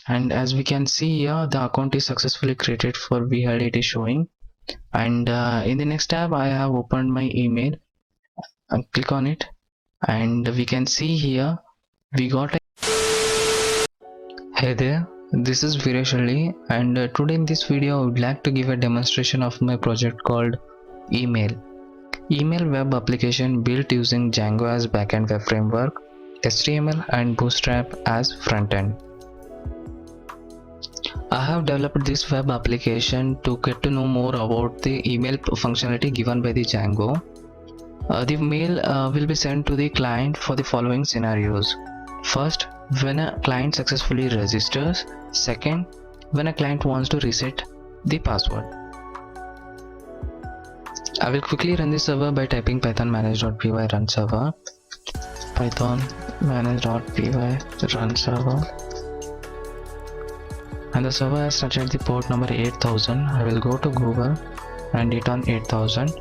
And as we can see here, the account is successfully created for VHD. It is showing. And in the next tab, I have opened my email and click on it, and we can see here we got a hey there, this is Viresh Ali, and today in this video I would like to give a demonstration of my project called Email web application built using Django as backend web framework, HTML and Bootstrap as frontend. I have developed this web application to get to know more about the email functionality given by the Django. The mail will be sent to the client for the following scenarios. First, when a client successfully registers. Second, when a client wants to reset the password. I will quickly run the server by typing python manage.py run server, python manage.py run server, and the server has started the port number 8000. I will go to Google and hit on 8000,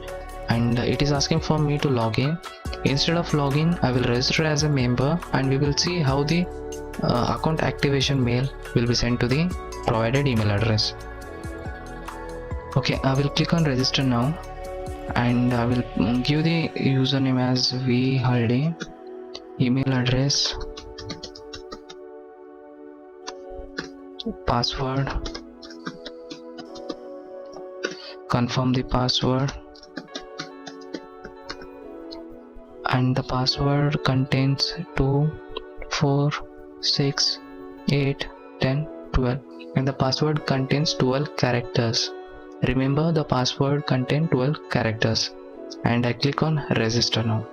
and it is asking for me to log in. Instead of login, I will register as a member, and we will see how the account activation mail will be sent to the provided email address. Okay, I will click on register now, and I will give the username as VHD, email address, password, confirm the password, and the password contains 2, 4, 6, 8, 10, 12, and the password contains 12 characters. Remember, the password contains 12 characters, and I click on register now.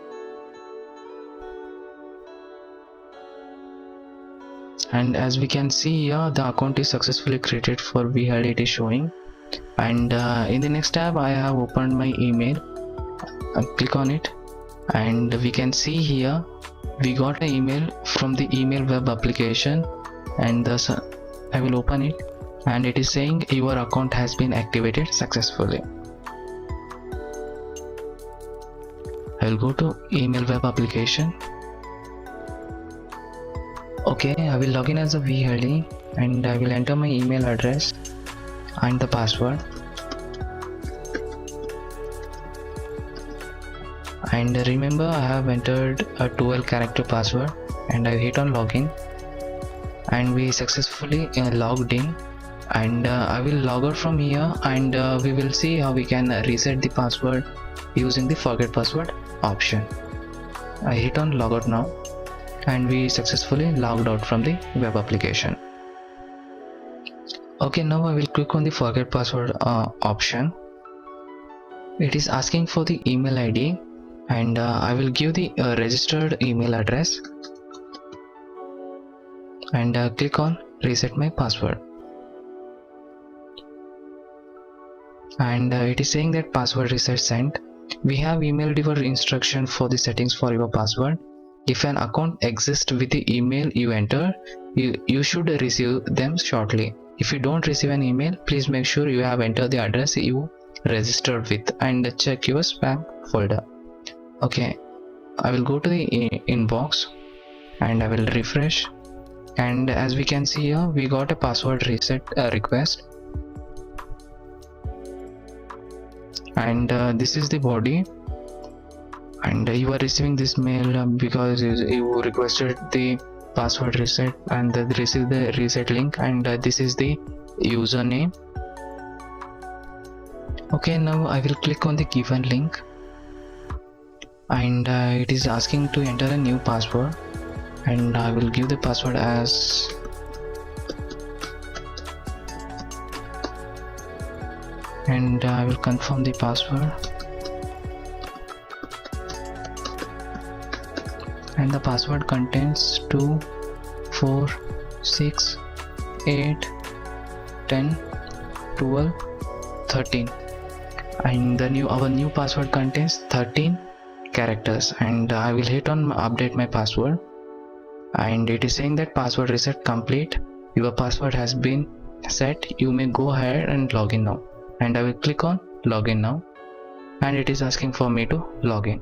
And as we can see here, the account is successfully created for VHD. It is showing. And in the next tab, I have opened my email. I click on it, and we can see here we got an email from the email web application, and thus I will open it, and it is saying your account has been activated successfully. I will go to email web application. Okay, I will log in as a VHD, and I will enter my email address and the password. And remember, I have entered a 12 character password, and I hit on login, and we successfully logged in. And I will log out from here, and we will see how we can reset the password using the forget password option. I hit on logout now, and we successfully logged out from the web application. Okay, now I will click on the forget password option. It is asking for the email ID, and I will give the registered email address, and click on reset my password. And it is saying that password reset sent. We have emailed your instruction for the settings for your password. If an account exists with the email you enter, you should receive them shortly. If you don't receive an email, please make sure you have entered the address you registered with, and check your spam folder. Okay, I will go to the inbox, and I will refresh, and as we can see here, we got a password reset request, and this is the body, and you are receiving this mail because you requested the password reset, and this is the reset link, and this is the username. Okay, now I will click on the given link, and it is asking to enter a new password, and I will give the password as and I will confirm the password, and the password contains 2, 4, 6, 8, 10, 12, 13, and our new password contains 13 characters, and I will hit on update my password, and it is saying that password reset complete, your password has been set, you may go ahead and log in now, and I will click on login now, and it is asking for me to log in.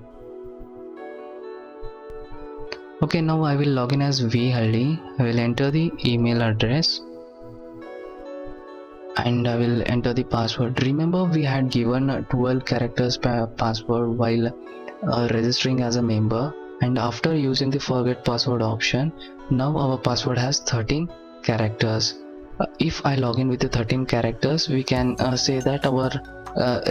Okay, now I will log in as VHD. I will enter the email address, and I will enter the password. Remember, we had given 12 characters password while registering as a member, and after using the forget password option, now our password has 13 characters. If I log in with the 13 characters, we can say that our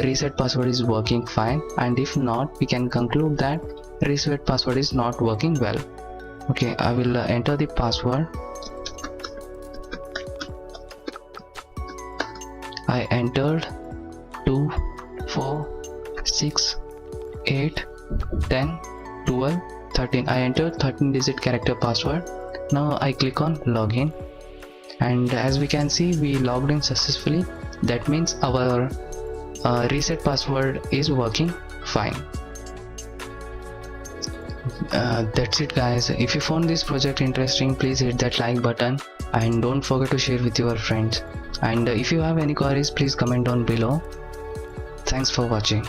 reset password is working fine, and if not, we can conclude that reset password is not working well. Okay, I will enter the password. I entered 2, 4, 6, 8, 10, 12, 13. I entered 13 digit character password. Now I click on login, and as we can see, we logged in successfully. That means our reset password is working fine. That's it guys. If you found this project interesting, please hit that like button and don't forget to share with your friends. And if you have any queries, please comment down below. Thanks for watching.